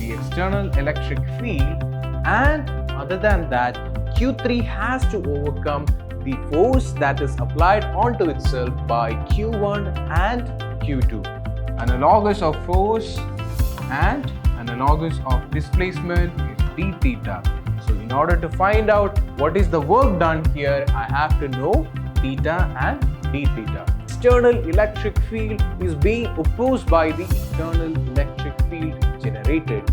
the external electric field, and other than that, Q3 has to overcome the force that is applied onto itself by Q1 and Q2. Analogous of force and analogous of displacement is d theta. So in order to find out what is the work done here, I have to know theta and d theta. External electric field is being opposed by the internal electric field generated.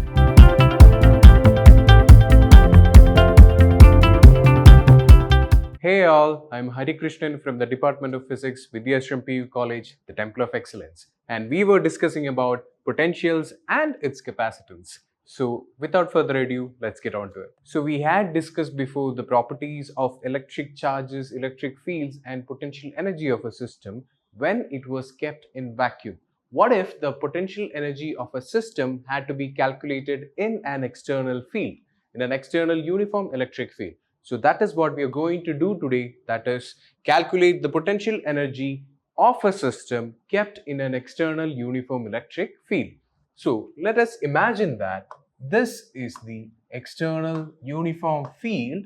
Hey all, I'm Hari Krishnan from the Department of Physics, Vidhyaashram PU College, the Temple of Excellence. And we were discussing about potentials and its capacitance. So without further ado, let's get on to it. So we had discussed before the properties of electric charges, electric fields and potential energy of a system when it was kept in vacuum. What if the potential energy of a system had to be calculated in an external field, in an external uniform electric field? So that is what we are going to do today, that is calculate the potential energy of a system kept in an external uniform electric field. So let us imagine that this is the external uniform field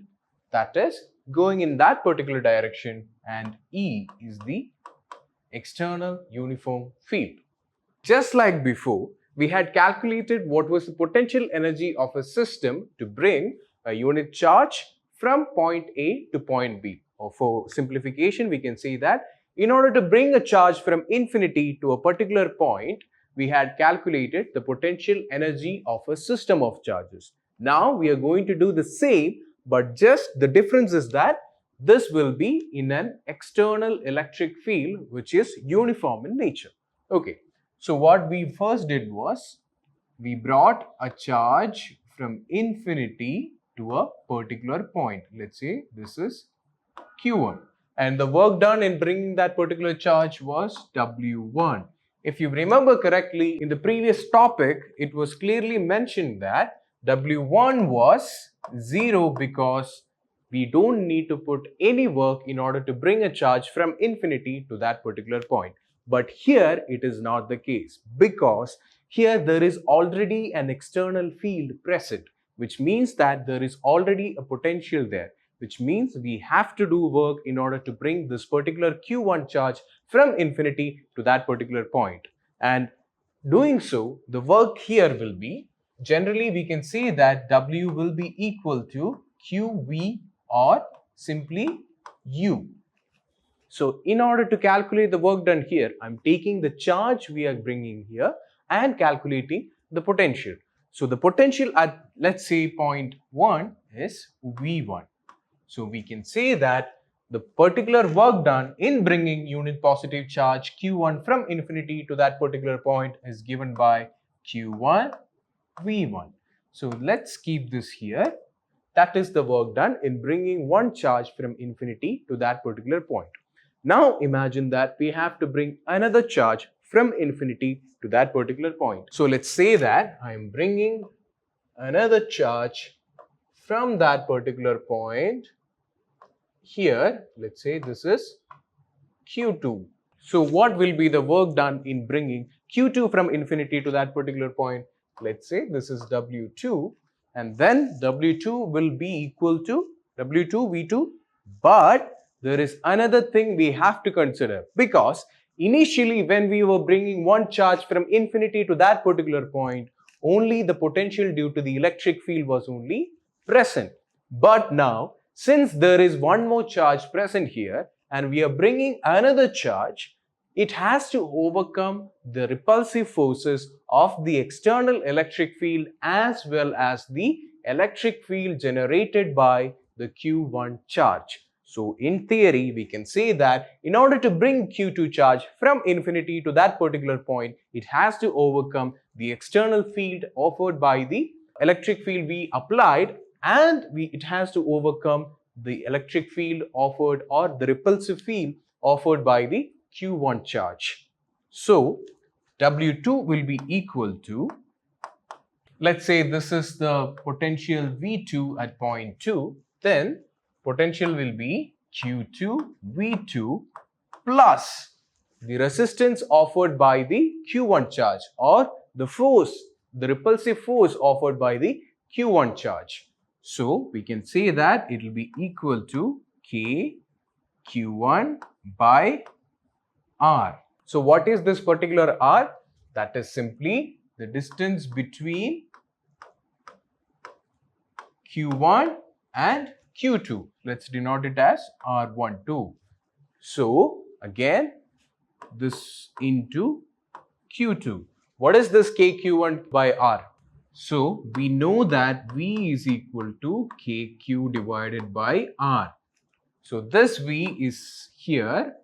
that is going in that particular direction, and E is the external uniform field. Just like before, we had calculated what was the potential energy of a system to bring a unit charge from point A to point B. Or for simplification, we can say that in order to bring a charge from infinity to a particular point, we had calculated the potential energy of a system of charges. Now we are going to do the same, but just the difference is that this will be in an external electric field which is uniform in nature. Okay, so what we first did was we brought a charge from infinity to a particular point. Let's say this is Q1, and the work done in bringing that particular charge was W1. If you remember correctly, in the previous topic, it was clearly mentioned that W1 was 0 because we don't need to put any work in order to bring a charge from infinity to that particular point. But here it is not the case, because here there is already an external field present, which means that there is already a potential there, which means we have to do work in order to bring this particular Q1 charge from infinity to that particular point. And doing so, the work here will be, generally we can say that W will be equal to QV or simply U. So in order to calculate the work done here, I'm taking the charge we are bringing here and calculating the potential. So the potential at, let's say, point 1 is V1. So we can say that the particular work done in bringing unit positive charge Q1 from infinity to that particular point is given by Q1 V1. So let's keep this here. That is the work done in bringing one charge from infinity to that particular point. Now imagine that we have to bring another charge from infinity to that particular point. So let's say that I am bringing another charge from that particular point here. Let's say this is Q2. So what will be the work done in bringing Q2 from infinity to that particular point? Let's say this is W2, and then W2 will be equal to W2 V2, but there is another thing we have to consider, because initially when we were bringing one charge from infinity to that particular point, only the potential due to the electric field was only present. But now, since there is one more charge present here and we are bringing another charge, it has to overcome the repulsive forces of the external electric field as well as the electric field generated by the Q1 charge. So in theory, we can say that in order to bring Q2 charge from infinity to that particular point, it has to overcome the external field offered by the electric field we applied, and it has to overcome the electric field offered or the repulsive field offered by the Q1 charge. So W2 will be equal to, let's say this is the potential V2 at point 2, then potential will be Q2 V2 plus the resistance offered by the Q1 charge or the force the repulsive force offered by the Q1 charge. So we can say that it will be equal to K Q1 by R. So what is this particular R? That is simply the distance between Q1 and Q2. Let's denote it as R12. So again, this into Q2. What is this KQ1 by R? So we know that V is equal to KQ divided by R. So this V is here,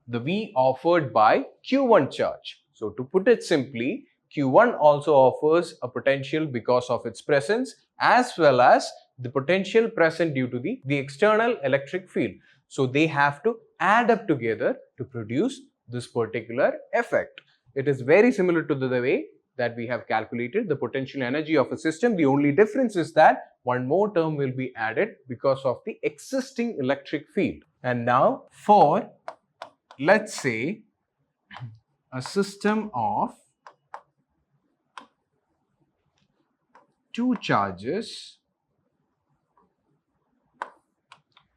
the V offered by Q1 charge. So to put it simply, Q1 also offers a potential because of its presence as well as the potential present due to the external electric field. So they have to add up together to produce this particular effect. It is very similar to the way that we have calculated the potential energy of a system. The only difference is that one more term will be added because of the existing electric field. And now for, let's say, a system of two charges,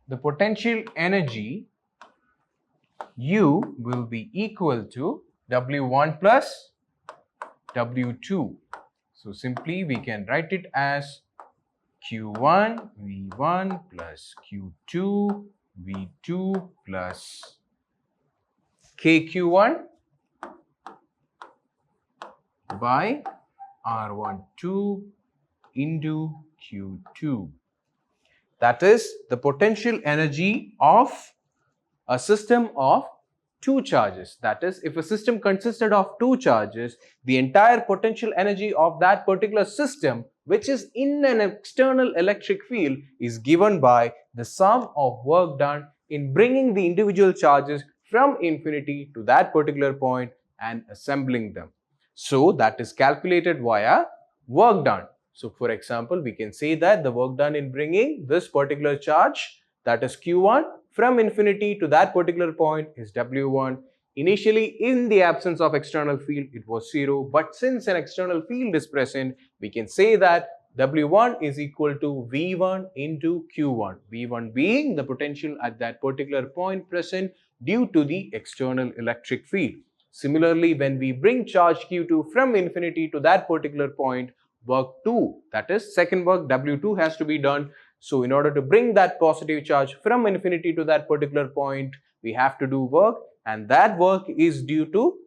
the potential energy U will be equal to W1 plus W2. So simply we can write it as Q1 V1 plus Q2 V2 plus KQ1 by R12 into Q2. That is the potential energy of a system of two charges. That is, if a system consisted of two charges, the entire potential energy of that particular system, which is in an external electric field, is given by the sum of work done in bringing the individual charges from infinity to that particular point and assembling them. So that is calculated via work done. So for example, we can say that the work done in bringing this particular charge, that is Q1, from infinity to that particular point is W1. Initially, in the absence of external field, it was 0. But since an external field is present, we can say that W1 is equal to V1 into Q1. V1 being the potential at that particular point present due to the external electric field. Similarly, when we bring charge Q2 from infinity to that particular point, work 2, that is second work W2 has to be done. So in order to bring that positive charge from infinity to that particular point, we have to do work, and that work is due to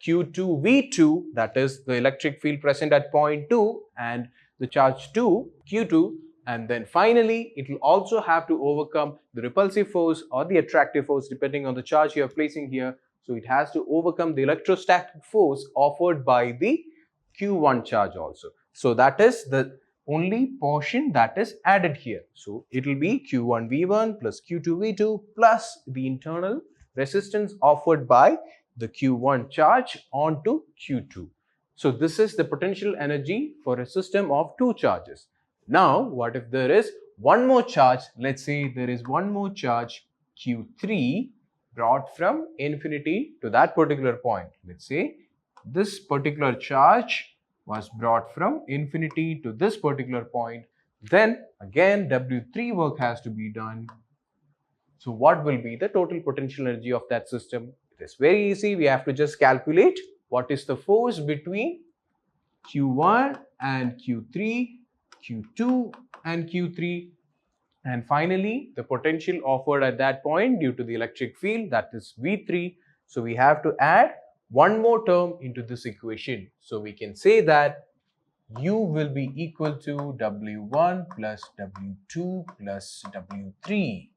Q2 V2, that is the electric field present at point 2 and the charge 2 Q2, and then finally it will also have to overcome the repulsive force or the attractive force depending on the charge you are placing here. So it has to overcome the electrostatic force offered by the Q1 charge also. So that is the only portion that is added here. So it will be Q1 V1 plus Q2 V2 plus the internal resistance offered by the Q1 charge onto Q2. So this is the potential energy for a system of two charges. Now what if there is one more charge? Let's say there is one more charge Q3 brought from infinity to that particular point. Let's say this particular charge was brought from infinity to this particular point. Then again W3 work has to be done. So what will be the total potential energy of that system? It is very easy. We have to just calculate what is the force between Q1 and Q3, Q2 and Q3, and finally the potential offered at that point due to the electric field, that is V3. So we have to add one more term into this equation. So we can say that U will be equal to W1 plus W2 plus W3,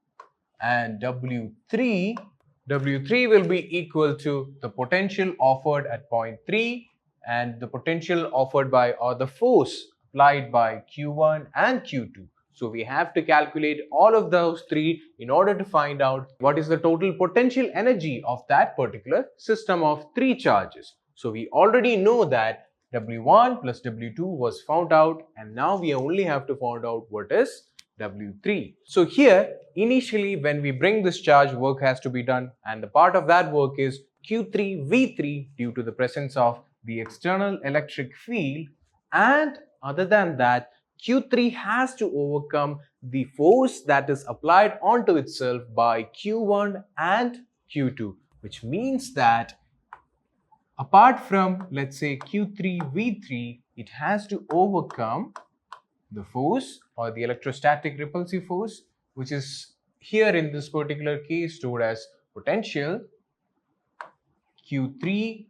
and W3 will be equal to the potential offered at point 3 and the potential offered by, or the force applied by Q1 and Q2. So we have to calculate all of those three in order to find out what is the total potential energy of that particular system of three charges. So we already know that W1 plus W2 was found out, and now we only have to find out what is W3. So here initially when we bring this charge, work has to be done, and the part of that work is Q3 V3 due to the presence of the external electric field And other than that, Q3 has to overcome the force that is applied onto itself by Q1 and Q2, which means that apart from, let's say, Q3 V3, it has to overcome the force or the electrostatic repulsive force, which is here in this particular case stored as potential Q3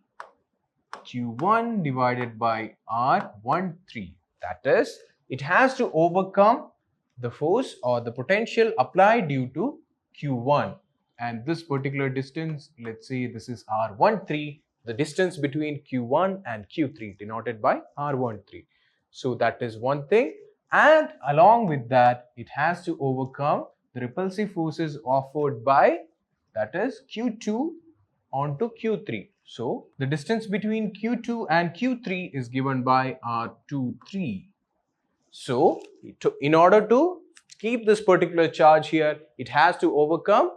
Q1 divided by R13. That is, it has to overcome the force or the potential applied due to Q1. And this particular distance, let's say this is R13, the distance between Q1 and Q3 denoted by R13. So that is one thing. And along with that, it has to overcome the repulsive forces offered by, that is, Q2 onto Q3. So the distance between Q2 and Q3 is given by R23. So in order to keep this particular charge here, it has to overcome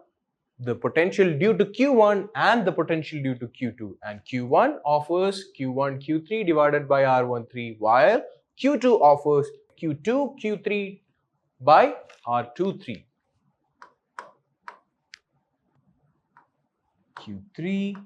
the potential due to Q1 and the potential due to Q2. And Q1 offers Q1 Q3 divided by R13, while Q2 offers Q2 Q3 by R23. Q3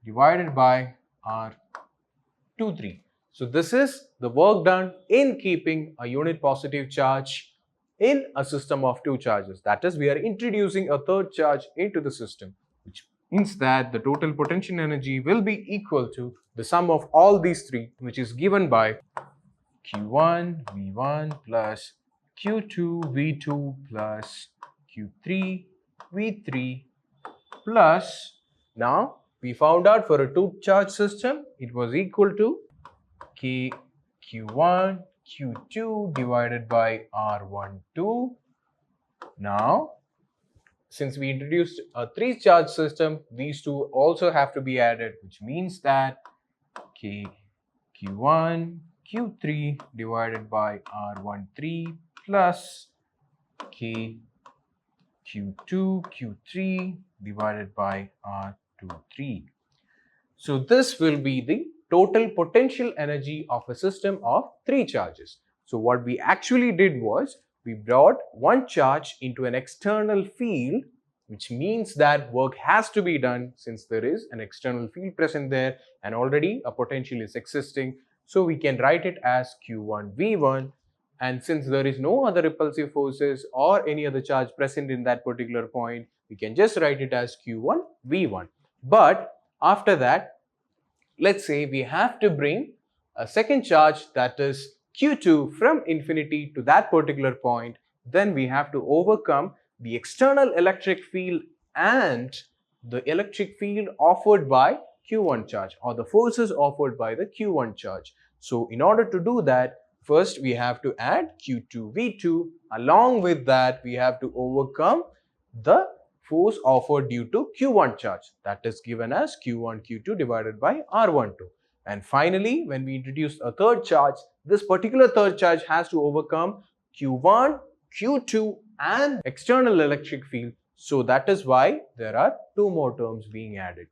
divided by R23. So this is the work done in keeping a unit positive charge in a system of two charges. That is, we are introducing a third charge into the system, which means that the total potential energy will be equal to the sum of all these three, which is given by Q1 V1 plus Q2 V2 plus Q3 V3 plus, now we found out for a two charge system it was equal to K Q1 Q2 divided by R12. Now since we introduced a three charge system, these two also have to be added, which means that K Q1 Q3 divided by R13 plus K Q2 Q3 divided by R23. So this will be the total potential energy of a system of three charges. So what we actually did was we brought one charge into an external field, which means that work has to be done since there is an external field present there and already a potential is existing. So we can write it as Q1 V1, and since there is no other repulsive forces or any other charge present in that particular point, we can just write it as Q1 V1. But after that, let's say we have to bring a second charge, that is Q2, from infinity to that particular point, then we have to overcome the external electric field and the electric field offered by Q1 charge, or the forces offered by the Q1 charge. So in order to do that, first we have to add Q2 V2. Along with that, we have to overcome the force offered due to Q1 charge, that is given as Q1 Q2 divided by R12. And finally, when we introduce a third charge, this particular third charge has to overcome Q1, Q2 and external electric field. So that is why there are two more terms being added.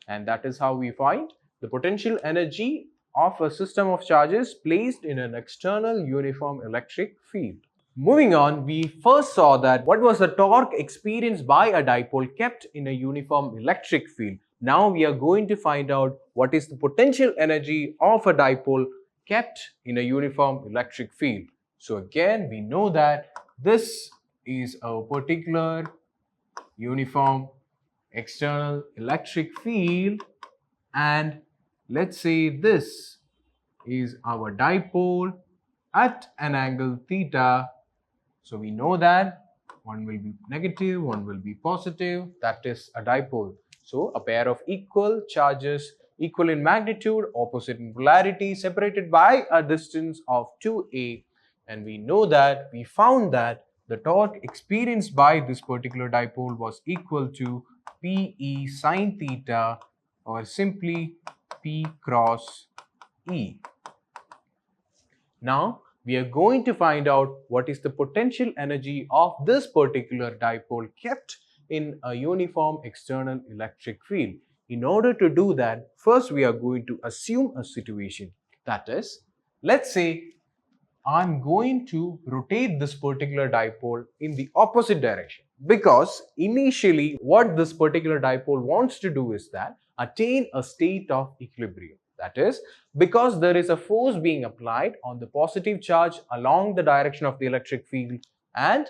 And that is how we find the potential energy of a system of charges placed in an external uniform electric field. Moving on, we first saw that what was the torque experienced by a dipole kept in a uniform electric field. Now we are going to find out what is the potential energy of a dipole kept in a uniform electric field. So again, we know that this is a particular uniform external electric field, and let's say this is our dipole at an angle theta. So we know that one will be negative, one will be positive. That is a dipole. So a pair of equal charges, equal in magnitude, opposite in polarity, separated by a distance of 2a. And we know that, we found that the torque experienced by this particular dipole was equal to Pe sine theta, or simply P cross E. Now we are going to find out what is the potential energy of this particular dipole kept in a uniform external electric field. In order to do that, first we are going to assume a situation. That is, let's say I'm going to rotate this particular dipole in the opposite direction, because initially what this particular dipole wants to do is that attain a state of equilibrium. That is, because there is a force being applied on the positive charge along the direction of the electric field and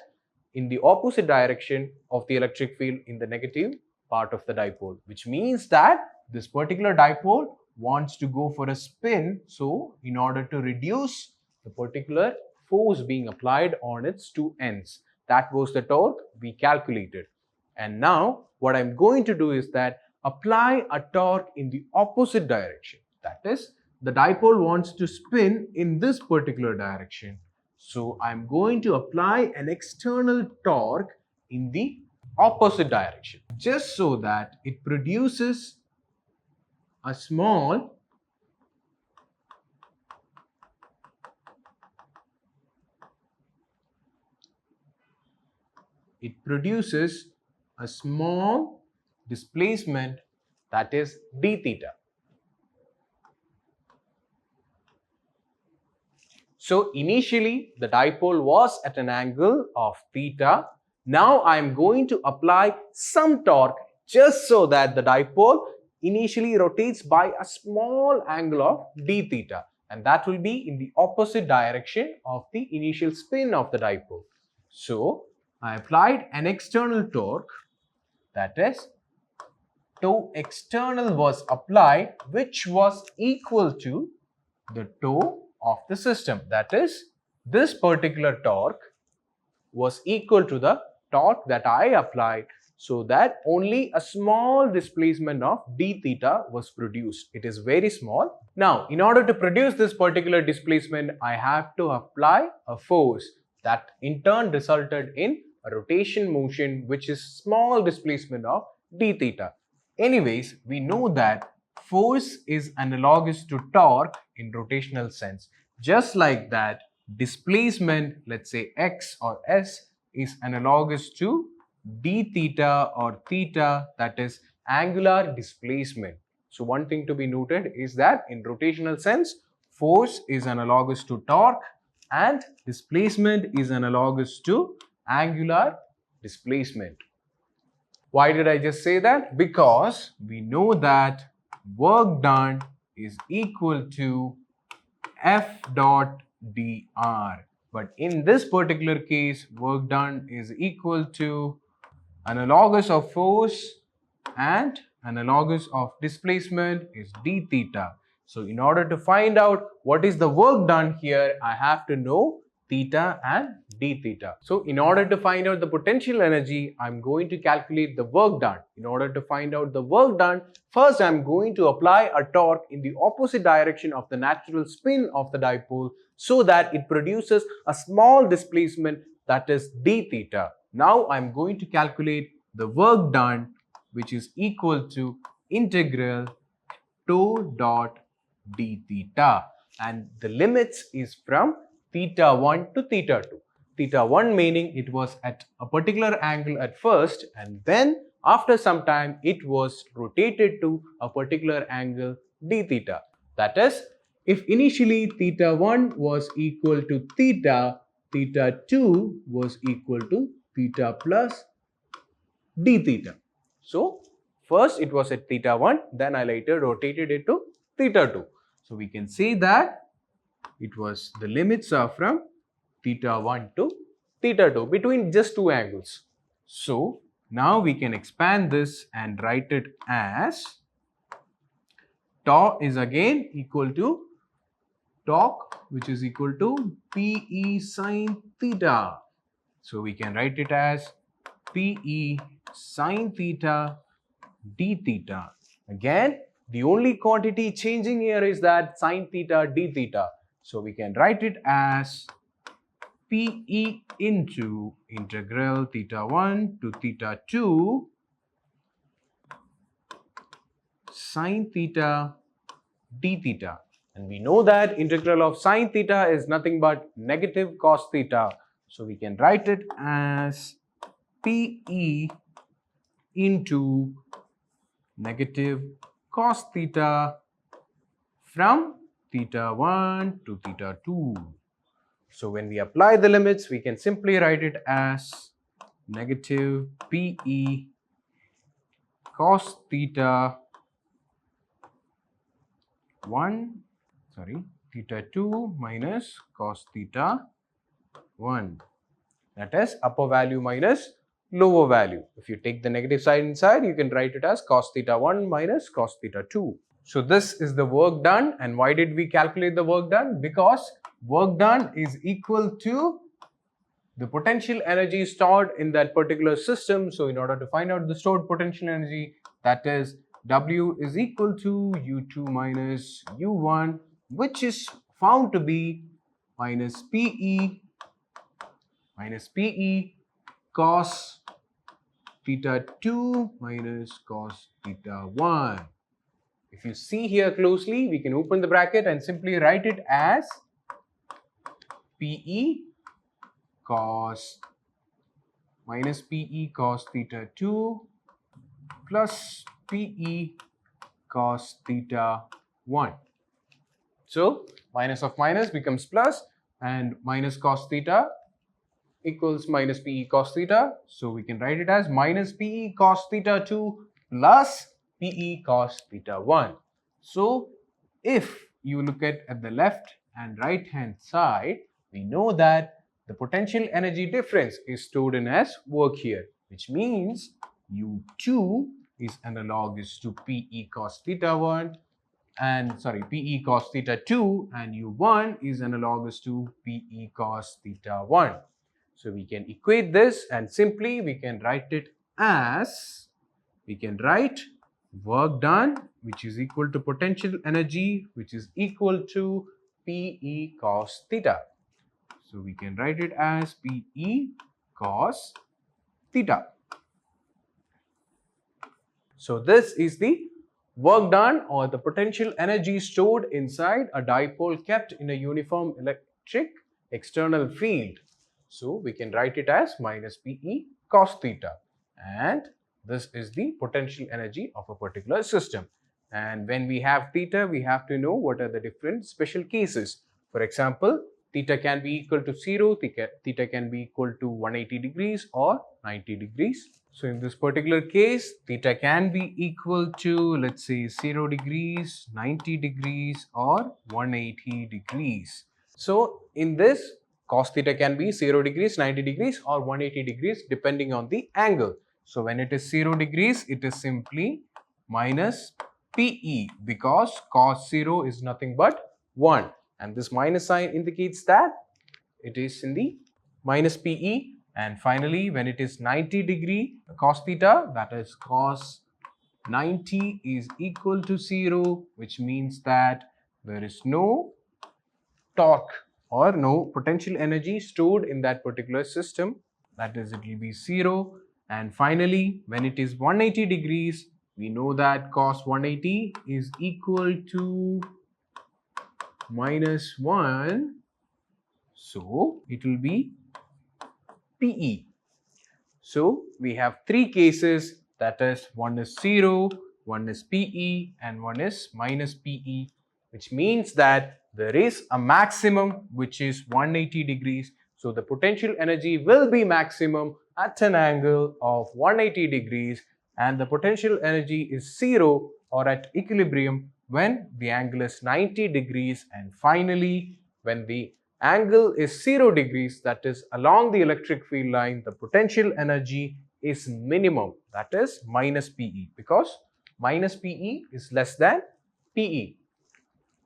in the opposite direction of the electric field in the negative part of the dipole, which means that this particular dipole wants to go for a spin. So in order to reduce the particular force being applied on its two ends, that was the torque we calculated. And now what I'm going to do is that apply a torque in the opposite direction. That is, the dipole wants to spin in this particular direction. So I'm going to apply an external torque in the opposite direction, just so that it produces a small displacement, that is d theta. So initially the dipole was at an angle of theta. Now I am going to apply some torque just so that the dipole initially rotates by a small angle of d theta, and that will be in the opposite direction of the initial spin of the dipole. So I applied an external torque, that is, toe external was applied, which was equal to the toe of the system. That is, this particular torque was equal to the torque that I applied, so that only a small displacement of d theta was produced. It is very small. Now, in order to produce this particular displacement, I have to apply a force that in turn resulted in a rotation motion, which is small displacement of d theta. Anyways, we know that force is analogous to torque in rotational sense. Just like that, displacement, let's say x or s, is analogous to d theta or theta, that is angular displacement. So one thing to be noted is that in rotational sense, force is analogous to torque and displacement is analogous to angular displacement. Why did I just say that? Because we know that work done is equal to F dot dr. But in this particular case, work done is equal to analogous of force and analogous of displacement is d theta. So in order to find out what is the work done here, I have to know theta and d theta. So in order to find out the potential energy, I'm going to calculate the work done. In order to find out the work done, first I'm going to apply a torque in the opposite direction of the natural spin of the dipole, so that it produces a small displacement, that is d theta. Now I'm going to calculate the work done, which is equal to integral toe dot d theta, and the limits is from theta 1 to theta 2. Theta 1 meaning it was at a particular angle at first, and then after some time it was rotated to a particular angle d theta. That is, if initially theta 1 was equal to theta, theta 2 was equal to theta plus d theta. So first it was at theta 1, then I later rotated it to theta 2. So we can say that it was, the limits are from theta 1 to theta 2, between just two angles. So now we can expand this and write it as tau is again equal to torque, which is equal to PE sine theta. So we can write it as PE sine theta d theta. Again, the only quantity changing here is that sine theta d theta. So we can write it as PE into integral theta 1 to theta 2 sine theta d theta. And we know that integral of sine theta is nothing but negative cos theta. So we can write it as PE into negative cos theta from theta 1 to theta 2. So when we apply the limits, we can simply write it as negative PE cos theta 2 minus cos theta 1. That is upper value minus lower value. If you take the negative side inside, you can write it as cos theta 1 minus cos theta 2. So this is the work done. And why did we calculate the work done? Because work done is equal to the potential energy stored in that particular system. So in order to find out the stored potential energy, that is W is equal to U2 minus U1, which is found to be minus PE cos theta 2 minus cos theta 1. If you see here closely, we can open the bracket and simply write it as PE cos minus PE cos theta 2 plus PE cos theta 1. So minus of minus becomes plus, and minus cos theta equals minus PE cos theta. So we can write it as minus PE cos theta 2 plus PE cos theta 1. So if you look at the left and right hand side, we know that the potential energy difference is stored in as work here, which means U2 is analogous to PE cos theta 1 and PE cos theta 2, and U1 is analogous to PE cos theta 1. So we can equate this and simply we can write it as, we can write work done, which is equal to potential energy, which is equal to PE cos theta. So we can write it as PE cos theta. So this is the work done, or the potential energy stored inside a dipole kept in a uniform electric external field. So we can write it as minus PE cos theta, and this is the potential energy of a particular system. And when we have theta, we have to know what are the different special cases. For example, theta can be equal to 0, theta can be equal to 180 degrees or 90 degrees. So in this particular case, theta can be equal to, let's say, 0 degrees, 90 degrees or 180 degrees. So in this, cos theta can be 0 degrees, 90 degrees or 180 degrees depending on the angle. So when it is 0 degrees, it is simply minus PE, because cos 0 is nothing but 1. And this minus sign indicates that it is in the minus PE. And finally, when it is 90 degree cos theta, that is cos 90 is equal to 0, which means that there is no torque or no potential energy stored in that particular system. That is, it will be 0. And finally, when it is 180 degrees, we know that cos 180 is equal to minus 1. So it will be PE. So we have three cases, that is, one is 0, one is PE and one is minus PE, which means that there is a maximum which is 180 degrees. So the potential energy will be maximum at an angle of 180 degrees, and the potential energy is 0 or at equilibrium when the angle is 90 degrees. And finally, when the angle is 0 degrees, that is along the electric field line, the potential energy is minimum, that is minus PE, because minus PE is less than PE.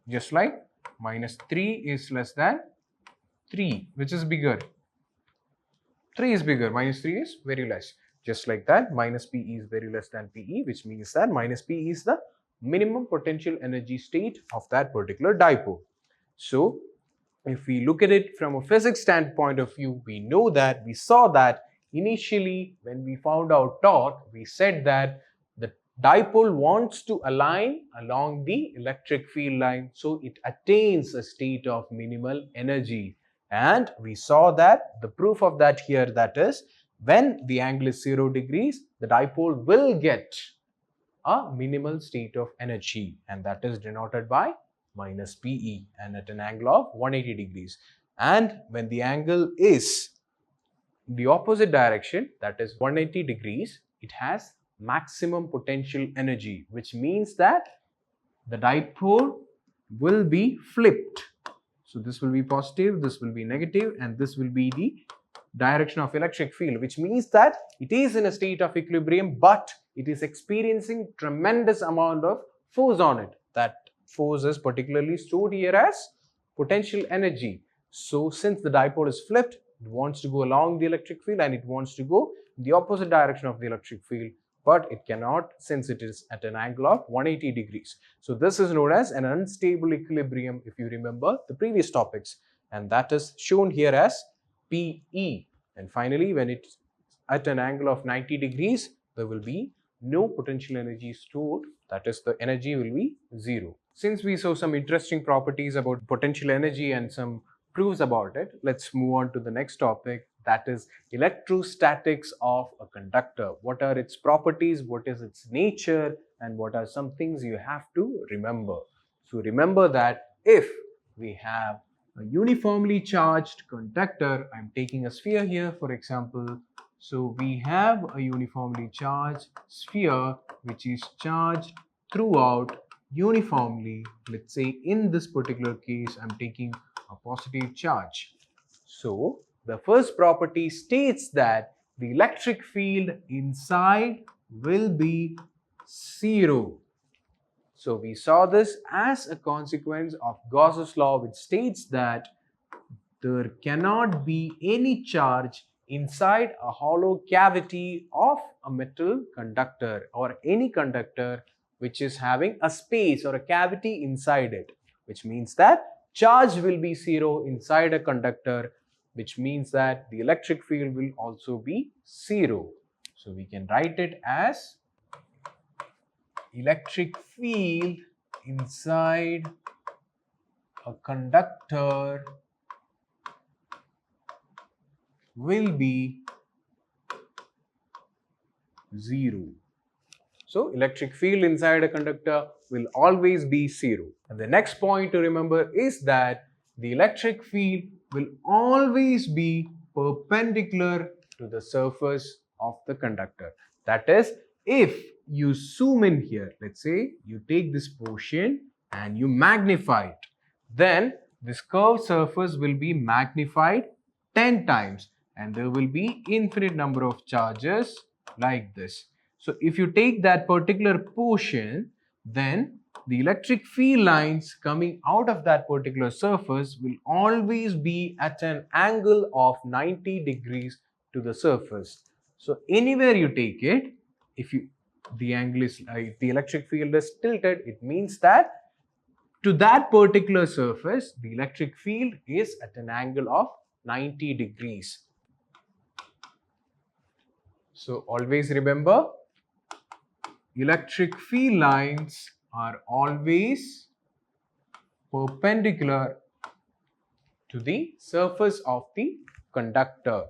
Just like minus 3 is less than 3, which is bigger. 3 is bigger, minus 3 is very less. Just like that, minus PE is very less than PE, which means that minus PE is the minimum potential energy state of that particular dipole. So if we look at it from a physics standpoint of view, we saw that initially when we found out torque, we said that the dipole wants to align along the electric field line, so it attains a state of minimal energy. And we saw that the proof of that here, that is, when the angle is 0 degrees, the dipole will get a minimal state of energy, and that is denoted by minus PE and at an angle of 180 degrees. And when the angle is the opposite direction, that is 180 degrees, it has maximum potential energy, which means that the dipole will be flipped. So this will be positive, this will be negative, and this will be the direction of electric field, which means that it is in a state of equilibrium, but it is experiencing tremendous amount of force on it. That force is particularly stored here as potential energy. So since the dipole is flipped, it wants to go along the electric field and it wants to go in the opposite direction of the electric field, but it cannot since it is at an angle of 180 degrees. So this is known as an unstable equilibrium if you remember the previous topics, and that is shown here as PE. And finally, when it's at an angle of 90 degrees, there will be no potential energy stored, that is the energy will be zero. Since we saw some interesting properties about potential energy and some proofs about it, let's move on to the next topic, that is electrostatics of a conductor. What are its properties, what is its nature, and what are some things you have to remember. So remember that if we have a uniformly charged conductor, I'm taking a sphere here for example. So we have a uniformly charged sphere which is charged throughout uniformly. Let's say in this particular case I'm taking a positive charge. So the first property states that the electric field inside will be zero. So we saw this as a consequence of Gauss's law, which states that there cannot be any charge inside a hollow cavity of a metal conductor or any conductor which is having a space or a cavity inside it, which means that charge will be zero inside a conductor, which means that the electric field will also be zero. So we can write it as electric field inside a conductor will be zero. So electric field inside a conductor will always be zero. And the next point to remember is that the electric field will always be perpendicular to the surface of the conductor. That is, if you zoom in here, let's say you take this portion and you magnify it, then this curved surface will be magnified 10 times and there will be infinite number of charges like this. So if you take that particular portion, then the electric field lines coming out of that particular surface will always be at an angle of 90 degrees to the surface. So anywhere you take it, if the electric field is tilted, it means that to that particular surface, the electric field is at an angle of 90 degrees. So always remember, electric field lines are always perpendicular to the surface of the conductor.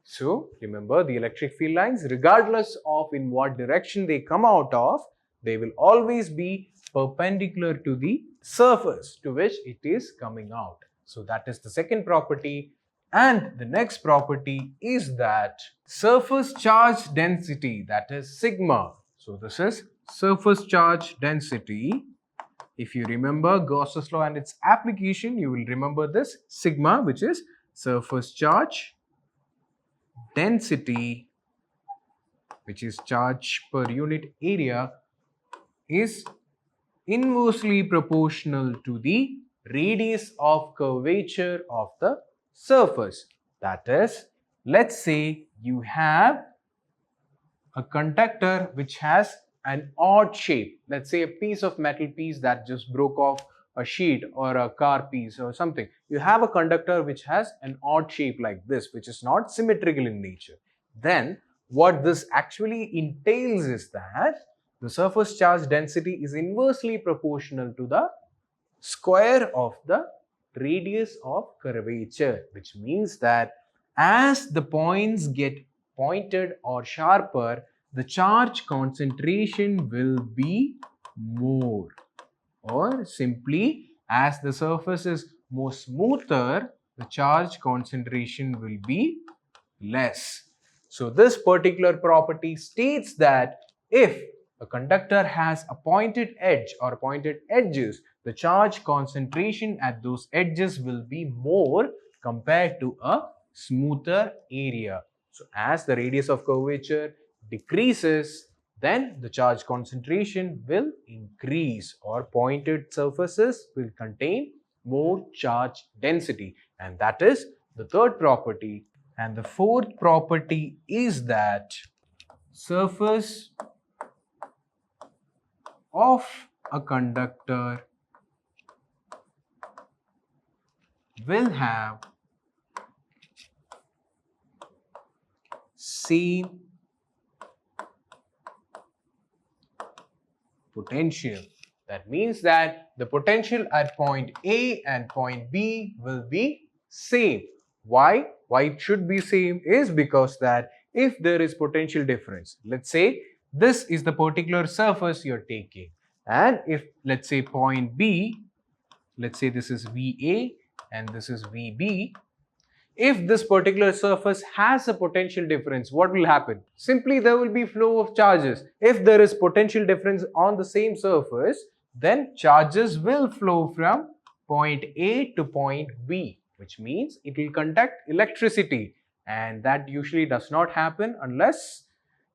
So remember, the electric field lines, regardless of in what direction they come out of, they will always be perpendicular to the surface to which it is coming out. So that is the second property. And the next property is that surface charge density, that is sigma. So this is surface charge density. If you remember Gauss's law and its application, you will remember this sigma, which is surface charge density, which is charge per unit area, is inversely proportional to the radius of curvature of the surface. That is, let's say you have a conductor which has an odd shape. Let's say a piece of metal piece that just broke off a sheet or a car piece or something. You have a conductor which has an odd shape like this, which is not symmetrical in nature. Then what this actually entails is that the surface charge density is inversely proportional to the square of the radius of curvature, which means that as the points get pointed or sharper, the charge concentration will be more, or simply as the surface is more smoother, the charge concentration will be less. So this particular property states that if a conductor has a pointed edge or pointed edges, the charge concentration at those edges will be more compared to a smoother area. So as the radius of curvature decreases, then the charge concentration will increase, or pointed surfaces will contain more charge density, and that is the third property. And the fourth property is that surface of a conductor will have same potential. That means that the potential at point A and point B will be same. Why it should be same is because that if there is potential difference, let's say this is the particular surface you're taking, and if let's say point B, let's say this is VA and this is VB, if this particular surface has a potential difference, what will happen? Simply there will be flow of charges. If there is potential difference on the same surface, then charges will flow from point A to point B, which means it will conduct electricity, and that usually does not happen unless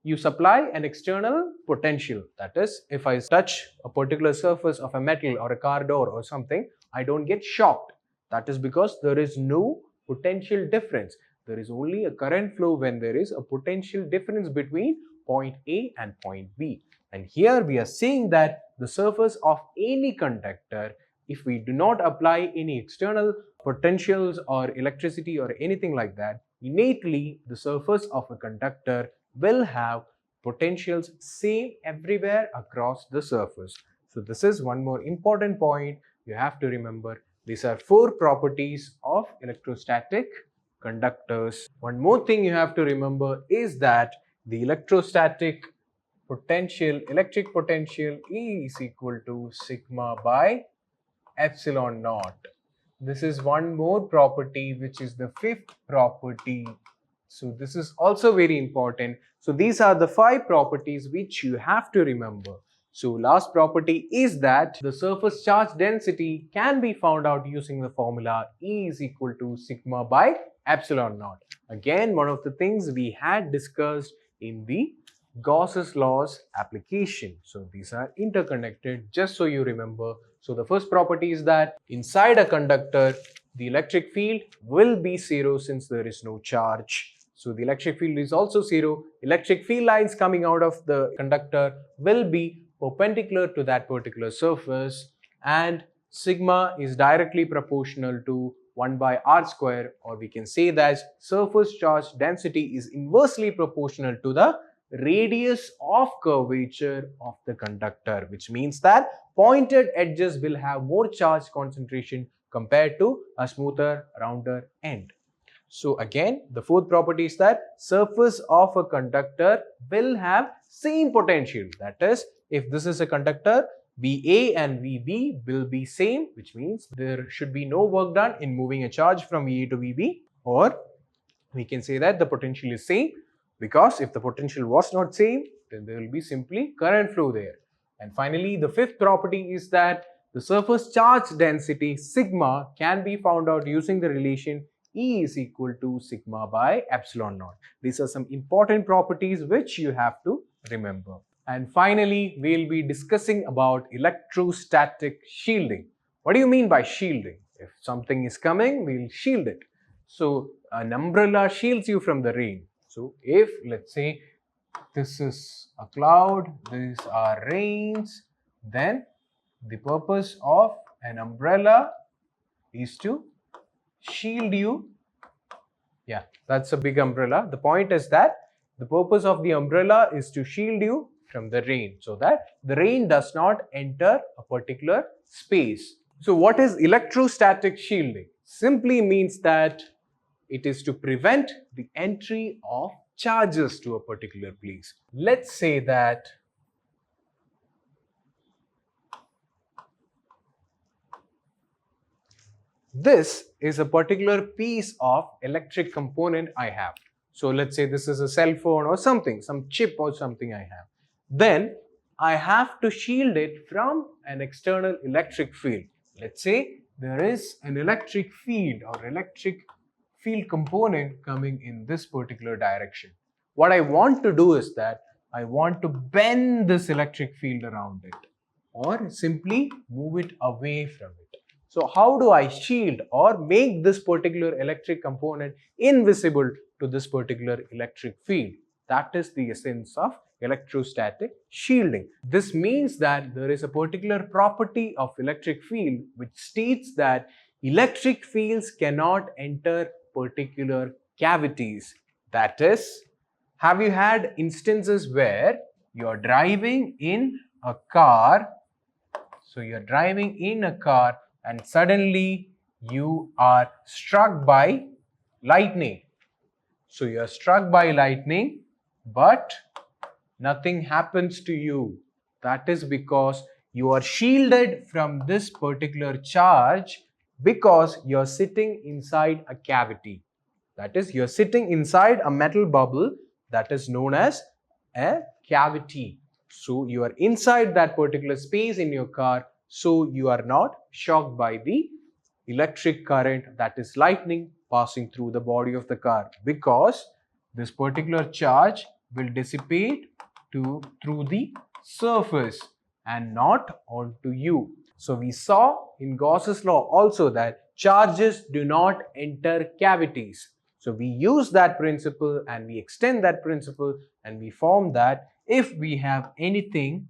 you supply an external potential. That is, if I touch a particular surface of a metal or a car door or something, I don't get shocked. That is because there is no potential difference. There is only a current flow when there is a potential difference between point A and point B. And here we are saying that the surface of any conductor, if we do not apply any external potentials or electricity or anything like that, innately the surface of a conductor will have potentials same everywhere across the surface. So this is one more important point you have to remember. These are four properties of electrostatic conductors. One more thing you have to remember is that the electrostatic potential, electric potential is equal to sigma by epsilon naught. This is one more property, which is the fifth property. So this is also very important. So these are the five properties which you have to remember. So last property is that the surface charge density can be found out using the formula E is equal to sigma by epsilon naught. Again, one of the things we had discussed in the Gauss's laws application. So these are interconnected, just so you remember. So the first property is that inside a conductor, the electric field will be zero since there is no charge. So the electric field is also zero. Electric field lines coming out of the conductor will be perpendicular to that particular surface, and sigma is directly proportional to 1 by r square, or we can say that surface charge density is inversely proportional to the radius of curvature of the conductor, which means that pointed edges will have more charge concentration compared to a smoother, rounder end. So again, the fourth property is that surface of a conductor will have same potential. That is, if this is a conductor, VA and VB will be same, which means there should be no work done in moving a charge from VA to VB, or we can say that the potential is same, because if the potential was not same, then there will be simply current flow there. And finally, the fifth property is that the surface charge density sigma can be found out using the relation E is equal to sigma by epsilon naught. These are some important properties which you have to remember. And finally, we'll be discussing about electrostatic shielding. What do you mean by shielding? If something is coming, we'll shield it. So an umbrella shields you from the rain. So if, let's say, this is a cloud, these are rains, then the purpose of an umbrella is to shield you. Yeah, that's a big umbrella. The point is that the purpose of the umbrella is to shield you from the rain, so that the rain does not enter a particular space. So what is electrostatic shielding? Simply means that it is to prevent the entry of charges to a particular place. Let's say that this is a particular piece of electric component I have. So let's say this is a cell phone or something, some chip or something I have. Then I have to shield it from an external electric field. Let's say there is an electric field or electric field component coming in this particular direction. What I want to do is that I want to bend this electric field around it or simply move it away from it. So how do I shield or make this particular electric component invisible to this particular electric field? That is the essence of electrostatic shielding. This means that there is a particular property of electric field which states that electric fields cannot enter particular cavities. That is, have you had instances where you're driving in a car? So you're driving in a car and suddenly you are struck by lightning. So you're struck by lightning, but nothing happens to you. That is because you are shielded from this particular charge because you're sitting inside a cavity. That is, you're sitting inside a metal bubble that is known as a cavity. So you are inside that particular space in your car, so you are not shocked by the electric current, that is lightning, passing through the body of the car, because this particular charge will dissipate through the surface and not onto you. So we saw in Gauss's law also that charges do not enter cavities. So we use that principle and we extend that principle and we form that if we have anything,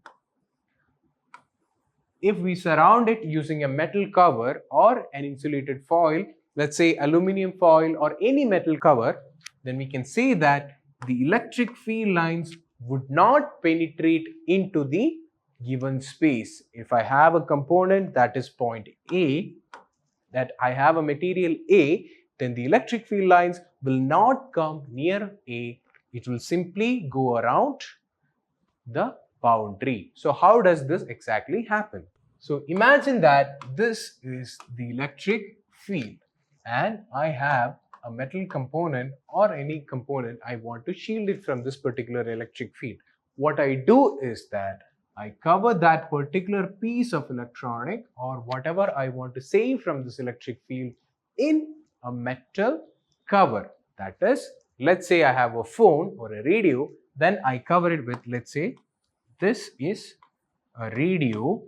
if we surround it using a metal cover or an insulated foil, let's say aluminum foil or any metal cover, then we can say that the electric field lines would not penetrate into the given space. If I have a component that is point A, that I have a material A, then the electric field lines will not come near A. It will simply go around the boundary. So how does this exactly happen? So imagine that this is the electric field and I have a metal component or any component I want to shield it from this particular electric field. What I do is that I cover that particular piece of electronic or whatever I want to save from this electric field in a metal cover. That is, let's say I have a phone or a radio, then I cover it with, let's say, this is a radio.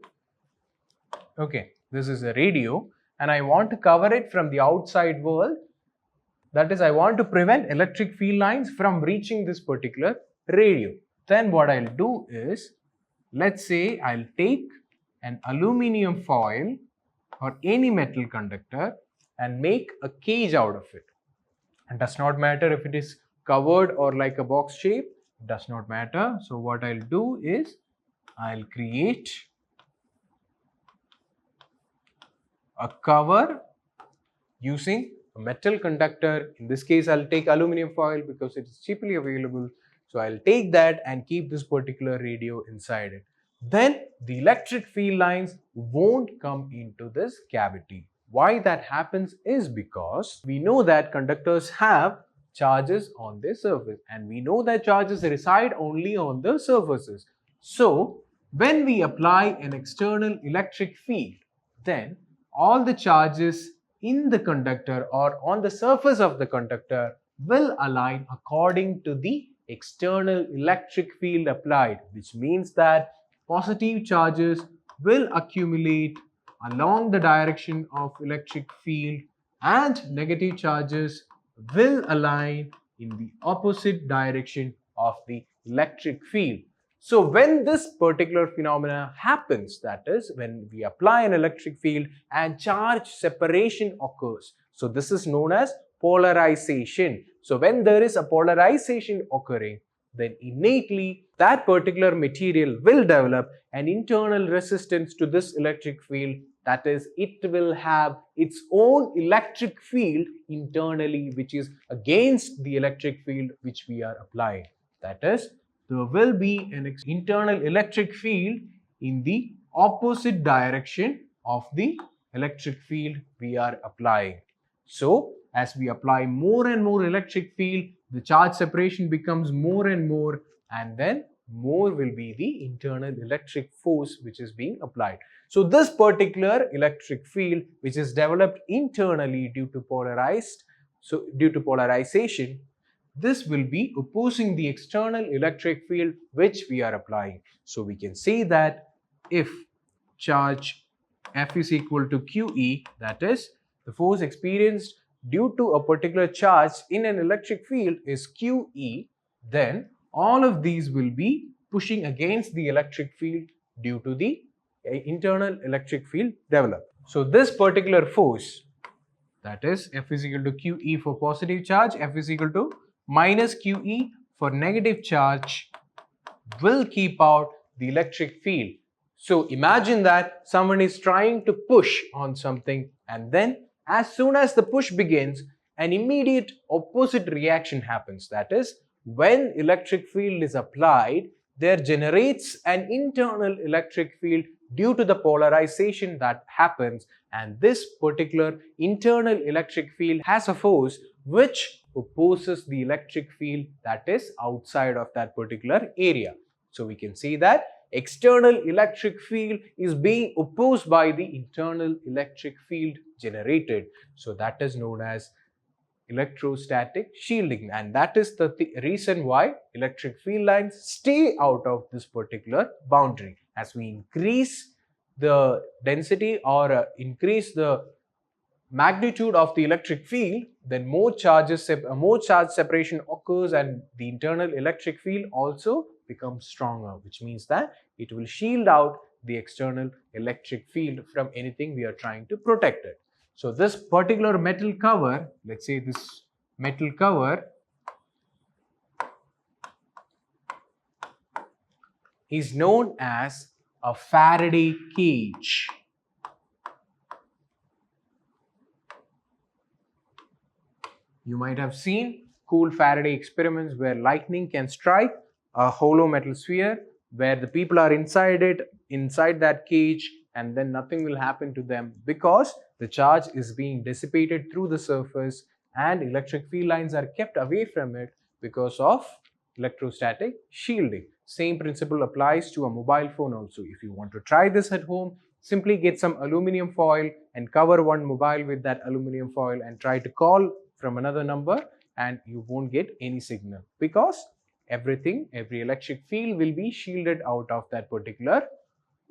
Okay, this is a radio and I want to cover it from the outside world. That is, I want to prevent electric field lines from reaching this particular radio. Then what I'll do is, let's say I'll take an aluminum foil or any metal conductor and make a cage out of it. It does not matter if it is covered or like a box shape, it does not matter. So what I'll do is, I'll create a cover using a metal conductor. In this case, I'll take aluminum foil because it is cheaply available. So I'll take that and keep this particular radio inside it. Then the electric field lines won't come into this cavity. Why that happens is because we know that conductors have charges on their surface and we know that charges reside only on the surfaces. So when we apply an external electric field, then all the charges in the conductor or on the surface of the conductor will align according to the external electric field applied, which means that positive charges will accumulate along the direction of electric field and negative charges will align in the opposite direction of the electric field. So when this particular phenomena happens, that is when we apply an electric field and charge separation occurs. So this is known as polarization. So when there is a polarization occurring, then innately that particular material will develop an internal resistance to this electric field That is, it will have its own electric field internally which is against the electric field which we are applying. That is, there will be an internal electric field in the opposite direction of the electric field we are applying. So, as we apply more and more electric field, the charge separation becomes more and more, and then more will be the internal electric force which is being applied. So this particular electric field which is developed internally due to polarization, this will be opposing the external electric field which we are applying. So we can say that if charge F is equal to QE, that is, the force experienced due to a particular charge in an electric field is QE, then all of these will be pushing against the electric field due to the internal electric field developed. So this particular force, that is F is equal to QE for positive charge, F is equal to minus QE for negative charge, will keep out the electric field. So imagine that someone is trying to push on something, and then as soon as the push begins, an immediate opposite reaction happens. That is, when electric field is applied, there generates an internal electric field due to the polarization that happens, and this particular internal electric field has a force which opposes the electric field that is outside of that particular area. So we can see that external electric field is being opposed by the internal electric field generated. So that is known as electrostatic shielding, and that is the reason why electric field lines stay out of this particular boundary. As we increase the density or increase the magnitude of the electric field, then more charge separation occurs, and the internal electric field also becomes stronger, which means that it will shield out the external electric field from anything we are trying to protect it. So this particular metal cover, let's say this metal cover is known as a Faraday cage. You might have seen cool Faraday experiments where lightning can strike a hollow metal sphere where the people are inside that cage, and then nothing will happen to them because the charge is being dissipated through the surface and electric field lines are kept away from it because of electrostatic shielding. Same principle applies to a mobile phone also. If you want to try this at home, simply get some aluminum foil and cover one mobile with that aluminum foil and try to call from another number, and you won't get any signal because every electric field will be shielded out of that particular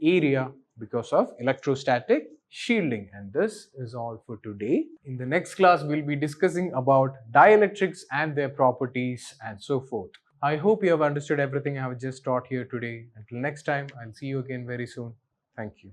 area because of electrostatic shielding. And this is all for today. In the next class, we'll be discussing about dielectrics and their properties and so forth. I hope you have understood everything I have just taught here today. Until next time, I'll see you again very soon. Thank you.